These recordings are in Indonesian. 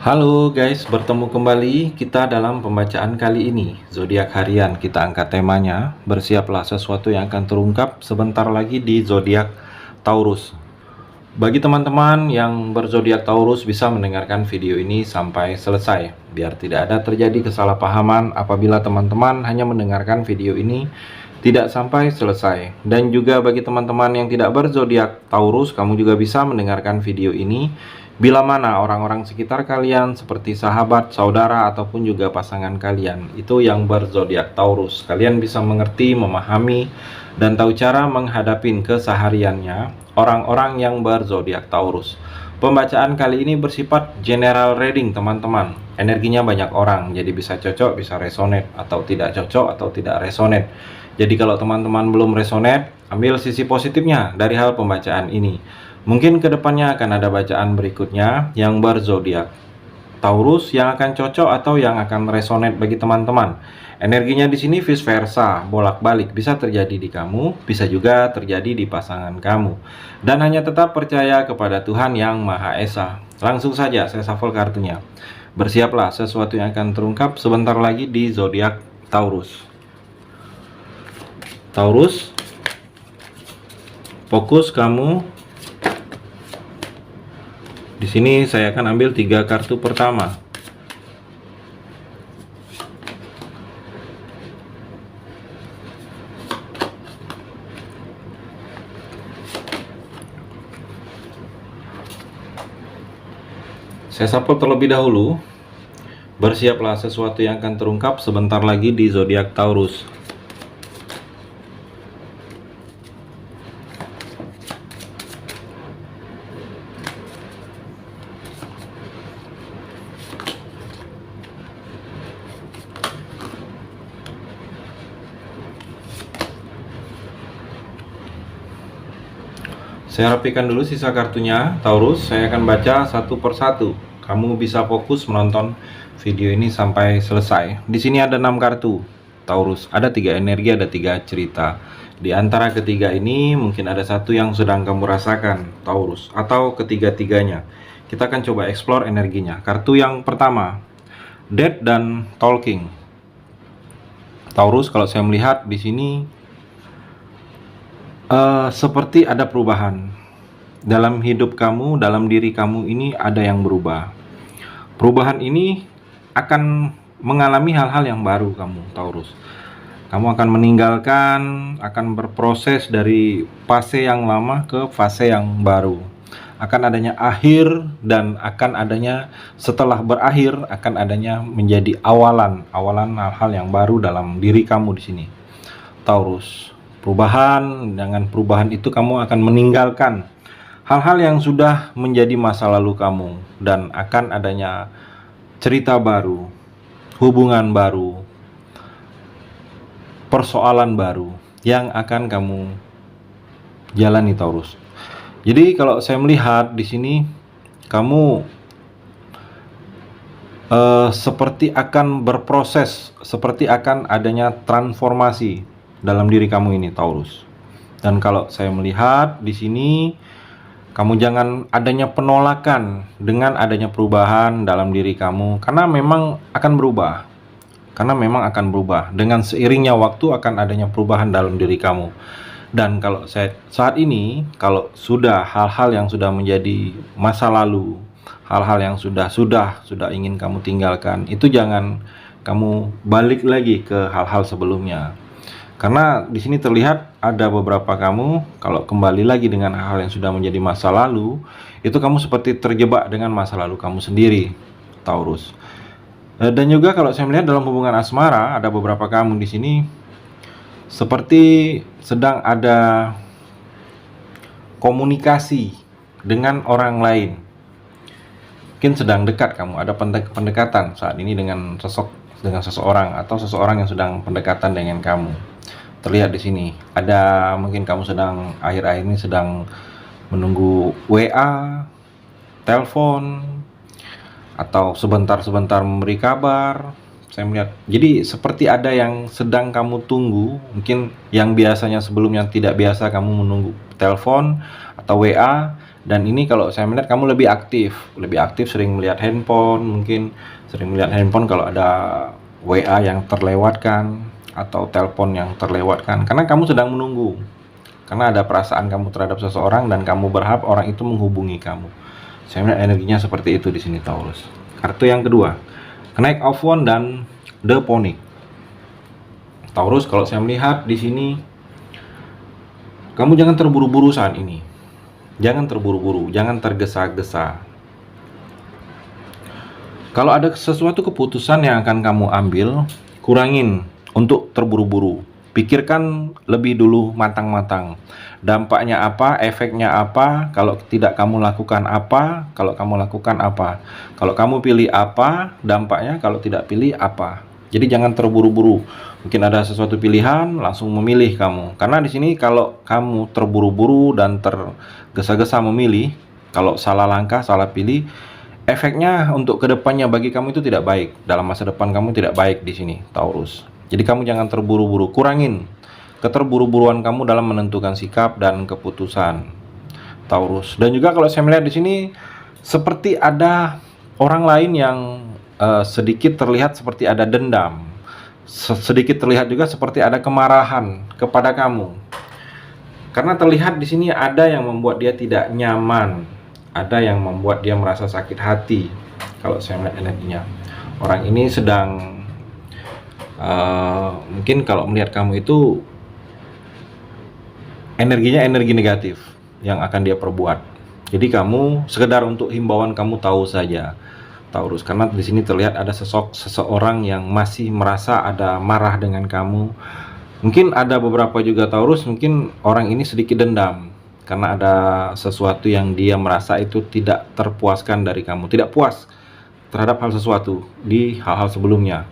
Halo guys, bertemu kembali kita dalam pembacaan kali ini. Zodiak harian kita angkat temanya. Bersiaplah sesuatu yang akan terungkap sebentar lagi di zodiak Taurus. Bagi teman-teman yang berzodiak Taurus bisa mendengarkan video ini sampai selesai biar tidak ada terjadi kesalahpahaman apabila teman-teman hanya mendengarkan video ini tidak sampai selesai. Dan juga bagi teman-teman yang tidak berzodiak Taurus, kamu juga bisa mendengarkan video ini bila mana orang-orang sekitar kalian seperti sahabat, saudara, ataupun juga pasangan kalian itu yang berzodiak Taurus. Kalian bisa mengerti, memahami, dan tahu cara menghadapi kesehariannya orang-orang yang berzodiak Taurus. Pembacaan kali ini bersifat general reading teman-teman. Energinya banyak orang, jadi bisa cocok, bisa resonate, atau tidak cocok, atau tidak resonate. Jadi kalau teman-teman belum resonate, ambil sisi positifnya dari hal pembacaan ini. Mungkin kedepannya akan ada bacaan berikutnya yang berzodiak Taurus yang akan cocok atau yang akan resonate bagi teman-teman. Energinya di sini vice versa, bolak-balik, bisa terjadi di kamu, bisa juga terjadi di pasangan kamu. Dan hanya tetap percaya kepada Tuhan yang Maha Esa. Langsung saja saya shuffle kartunya. Bersiaplah, sesuatu yang akan terungkap sebentar lagi di zodiak Taurus. Taurus, fokus kamu. Di sini saya akan ambil 3 kartu pertama. Saya shuffle terlebih dahulu. Bersiaplah, sesuatu yang akan terungkap sebentar lagi di zodiak Taurus. Saya rapikan dulu sisa kartunya, Taurus. Saya akan baca satu persatu. Kamu bisa fokus menonton video ini sampai selesai. Di sini ada 6 kartu, Taurus. Ada 3 energi, ada 3 cerita. Di antara ketiga ini mungkin ada satu yang sedang kamu rasakan, Taurus, atau ketiga-tiganya. Kita akan coba explore energinya. Kartu yang pertama, Death dan Talking. Taurus, kalau saya melihat di sini seperti ada perubahan dalam hidup kamu, dalam diri kamu ini ada yang berubah. Perubahan ini akan mengalami hal-hal yang baru kamu, Taurus. Kamu akan meninggalkan, akan berproses dari fase yang lama ke fase yang baru. Akan adanya akhir dan akan adanya setelah berakhir akan adanya menjadi awalan hal-hal yang baru dalam diri kamu di sini, Taurus. Perubahan, dengan perubahan itu kamu akan meninggalkan hal-hal yang sudah menjadi masa lalu kamu dan akan adanya cerita baru, hubungan baru, persoalan baru yang akan kamu jalani, Taurus. Jadi kalau saya melihat di sini kamu seperti akan berproses, seperti akan adanya transformasi dalam diri kamu ini, Taurus. Dan kalau saya melihat di sini, kamu jangan adanya penolakan dengan adanya perubahan dalam diri kamu, karena memang akan berubah. Karena memang akan berubah. Dengan seiringnya waktu akan adanya perubahan dalam diri kamu. Dan kalau saya saat ini, kalau sudah hal-hal yang sudah menjadi masa lalu, hal-hal yang sudah ingin kamu tinggalkan, itu jangan kamu balik lagi ke hal-hal sebelumnya. Karena di sini terlihat ada beberapa kamu kalau kembali lagi dengan hal yang sudah menjadi masa lalu, itu kamu seperti terjebak dengan masa lalu kamu sendiri, Taurus. Dan juga kalau saya melihat dalam hubungan asmara, ada beberapa kamu di sini seperti sedang ada komunikasi dengan orang lain. Mungkin sedang dekat kamu, ada pendekatan saat ini dengan seseorang atau seseorang yang sedang pendekatan dengan kamu. Terlihat di sini ada mungkin kamu sedang akhir-akhir ini sedang menunggu WA, telepon, atau sebentar-sebentar memberi kabar. Saya melihat jadi seperti ada yang sedang kamu tunggu, mungkin yang biasanya sebelumnya tidak biasa kamu menunggu telepon atau WA, Dan ini kalau saya melihat kamu lebih aktif, sering melihat handphone, mungkin sering melihat handphone kalau ada WA yang terlewatkan atau telepon yang terlewatkan, karena kamu sedang menunggu. Karena ada perasaan kamu terhadap seseorang dan kamu berharap orang itu menghubungi kamu. Saya melihat energinya seperti itu di sini, Taurus. Kartu yang kedua, Knight of Wands dan The Phoenix. Taurus, kalau saya melihat di sini, kamu jangan terburu-buru saat ini. Jangan terburu-buru, jangan tergesa-gesa. Kalau ada sesuatu keputusan yang akan kamu ambil, kurangin untuk terburu-buru. Pikirkan lebih dulu matang-matang. Dampaknya apa, efeknya apa, kalau tidak kamu lakukan apa, kalau kamu lakukan apa. Kalau kamu pilih apa, dampaknya, kalau tidak pilih apa. Jadi jangan terburu-buru. Mungkin ada sesuatu pilihan, langsung memilih kamu. Karena di sini kalau kamu terburu-buru dan tergesa-gesa memilih, kalau salah langkah, salah pilih, efeknya untuk kedepannya bagi kamu itu tidak baik. Dalam masa depan kamu tidak baik di sini, Taurus. Jadi kamu jangan terburu-buru, kurangin keterburu-buruan kamu dalam menentukan sikap dan keputusan, Taurus. Dan juga kalau saya melihat di sini seperti ada orang lain yang sedikit terlihat seperti ada dendam, sedikit terlihat juga seperti ada kemarahan kepada kamu. Karena terlihat di sini ada yang membuat dia tidak nyaman, ada yang membuat dia merasa sakit hati. Kalau saya melihat energinya, orang ini sedang mungkin kalau melihat kamu itu energinya energi negatif yang akan dia perbuat. Jadi kamu sekedar untuk himbauan kamu tahu saja, Taurus, karena di sini terlihat ada seseorang yang masih merasa ada marah dengan kamu. Mungkin ada beberapa juga, Taurus, mungkin orang ini sedikit dendam karena ada sesuatu yang dia merasa itu tidak terpuaskan dari kamu, tidak puas terhadap hal sesuatu di hal-hal sebelumnya.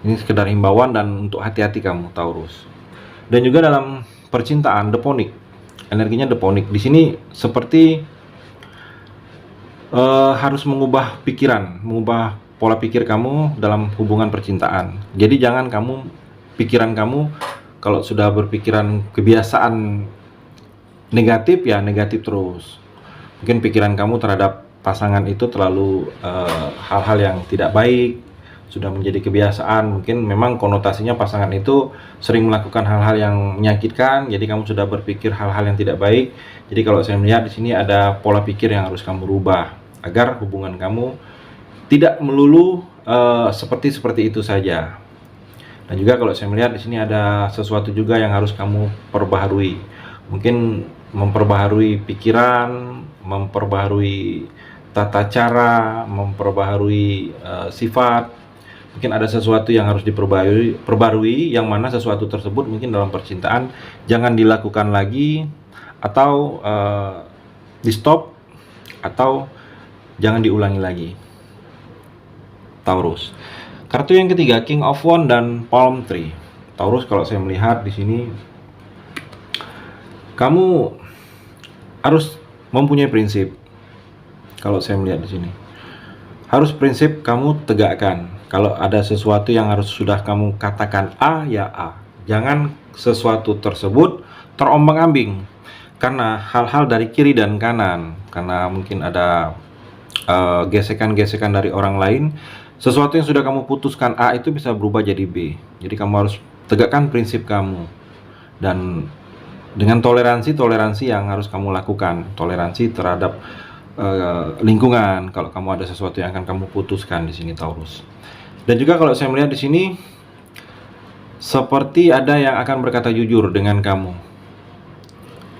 Ini sekedar himbauan dan untuk hati-hati kamu, Taurus. Dan juga dalam percintaan, The Phoenix, energinya The Phoenix di sini seperti harus mengubah pikiran, mengubah pola pikir kamu dalam hubungan percintaan. Jadi jangan pikiran kamu kalau sudah berpikiran kebiasaan negatif, ya negatif terus. Mungkin pikiran kamu terhadap pasangan itu terlalu hal-hal yang tidak baik, sudah menjadi kebiasaan. Mungkin memang konotasinya pasangan itu sering melakukan hal-hal yang menyakitkan, jadi kamu sudah berpikir hal-hal yang tidak baik. Jadi kalau saya melihat di sini ada pola pikir yang harus kamu rubah agar hubungan kamu tidak melulu seperti itu saja. Dan juga kalau saya melihat di sini ada sesuatu juga yang harus kamu perbaharui. Mungkin memperbaharui pikiran, memperbaharui tata cara, memperbaharui sifat. Mungkin ada sesuatu yang harus diperbarui, yang mana sesuatu tersebut mungkin dalam percintaan jangan dilakukan lagi, atau di stop, atau jangan diulangi lagi, Taurus. Kartu yang ketiga, King of Wands dan Palm Tree. Taurus, kalau saya melihat di sini kamu harus mempunyai prinsip. Kalau saya melihat di sini harus prinsip kamu tegakkan. Kalau ada sesuatu yang harus sudah kamu katakan A, ya A. Jangan sesuatu tersebut terombang-ambing karena hal-hal dari kiri dan kanan, karena mungkin ada gesekan-gesekan dari orang lain. Sesuatu yang sudah kamu putuskan A itu bisa berubah jadi B. Jadi kamu harus tegakkan prinsip kamu, dan dengan toleransi yang harus kamu lakukan, toleransi terhadap lingkungan. Kalau kamu ada sesuatu yang akan kamu putuskan di sini, Taurus. Dan juga kalau saya melihat di sini seperti ada yang akan berkata jujur dengan kamu.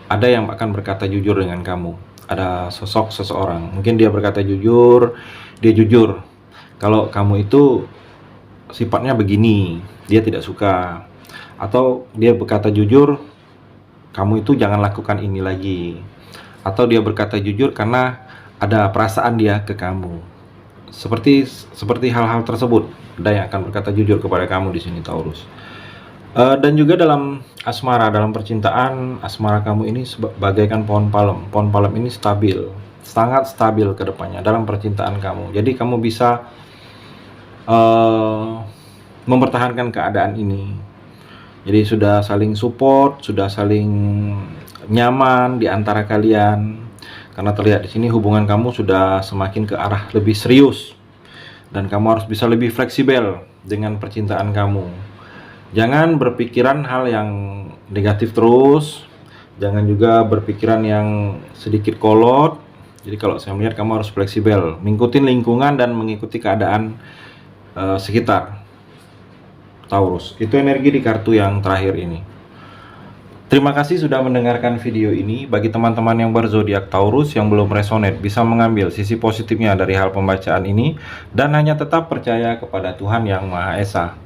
Ada yang akan berkata jujur dengan kamu. Ada sosok seseorang, mungkin dia berkata jujur, dia jujur kalau kamu itu sifatnya begini, dia tidak suka. Atau dia berkata jujur, kamu itu jangan lakukan ini lagi. Atau dia berkata jujur karena ada perasaan dia ke kamu. Seperti hal-hal tersebut, ada yang akan berkata jujur kepada kamu di sini, Taurus. Dan juga dalam asmara, dalam percintaan, asmara kamu ini bagaikan pohon palem. Pohon palem ini stabil, sangat stabil ke depannya dalam percintaan kamu. Jadi kamu bisa mempertahankan keadaan ini. Jadi sudah saling support, sudah saling nyaman di antara kalian. Karena terlihat di sini hubungan kamu sudah semakin ke arah lebih serius. Dan kamu harus bisa lebih fleksibel dengan percintaan kamu. Jangan berpikiran hal yang negatif terus. Jangan juga berpikiran yang sedikit kolot. Jadi kalau saya melihat kamu harus fleksibel, mengikuti lingkungan dan mengikuti keadaan sekitar. Taurus, itu energi di kartu yang terakhir ini. Terima kasih sudah mendengarkan video ini. Bagi teman-teman yang berzodiak Taurus yang belum resonate, bisa mengambil sisi positifnya dari hal pembacaan ini dan hanya tetap percaya kepada Tuhan Yang Maha Esa.